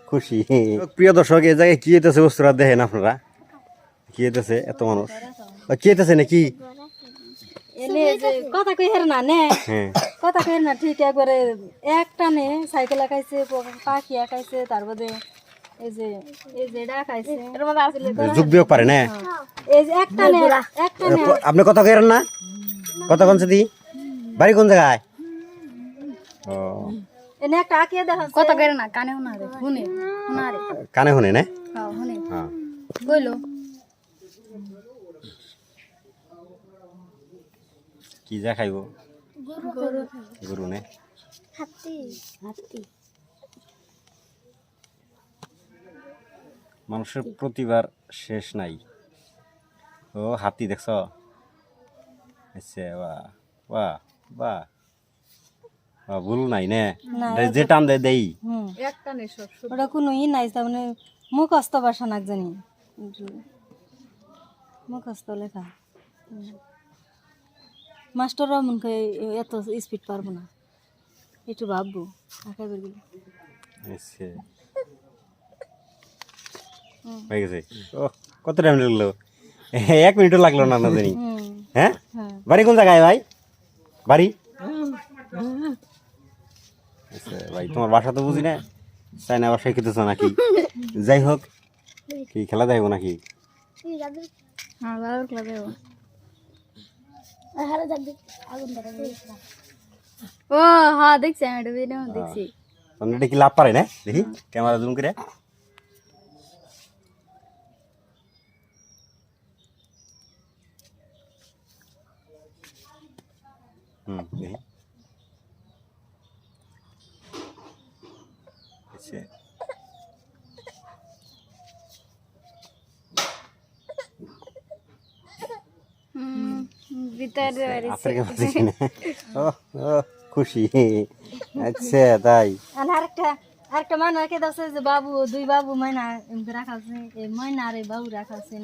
খুশি প্রিয় দর্শক, এই জায়গায় কি হইতেছে বস্তুরা দেখেন আপনারা, কি হইতেছে এত মানুষ কি হইতেছে নাকি কথা কই হের না নে কথা কই না ঠিক একবারে এক টানে সাইকেল আঁকাইছে পাখি আঁকাইছে তারপরে এই যে এটা আঁকাইছে এর মধ্যে আসলে যোগ বিয়োগ পারে না এই যে এক টানে আপনি কথা কইরেন না কথা কোন দি বাড়ি কোন জায়গায় ও এনে একটা আঁকিয়ে দেখা কথা কই না কানে শোনা রে শুনে কানে শুনে না হ্যাঁ শুনে হ্যাঁ কইলো কি যা খাইব গরু নে হাতি মানুষের প্রতিবার শেষ নাই। ও হাতি দেখছ, আচ্ছা বাহ বাহ বাহ বাহ, ভুল নাই নে যে টান দেয় দেই একটা নেই সব ওটা কোনো ই নাই তার মানে মুখস্থ ভাষা না জানি মুখস্থ লেখা মাস্টাররা মনে করে এত স্পিড পারবো না একটু ভাববো আঁকা বের আচ্ছা হয়ে গেছে। ও কত টাইম লাগলো? 1 মিনিটও লাগলো না না জানি। হ্যাঁ বাড়ি কোন জায়গায় ভাই? বাড়ি আচ্ছা ভাই, তোমার বাসা তো বুঝি না, চাই না বাসায় খেতেছ নাকি? যাই হোক, কি খেলা যাইব নাকি? ও হ্যাঁ দেখছি আমি এটা ভিডিও দেখছি এটা কি লাভ পারে না? দেখি ক্যামেরা জুম করে। দেখি আচ্ছা খুশি আচ্ছা তাই আরেকটা মানুষ রেখে দাও যে বাবু দুই বাবু মাইনা রাখা আছে মাইনা আর বাবু রাখা আছে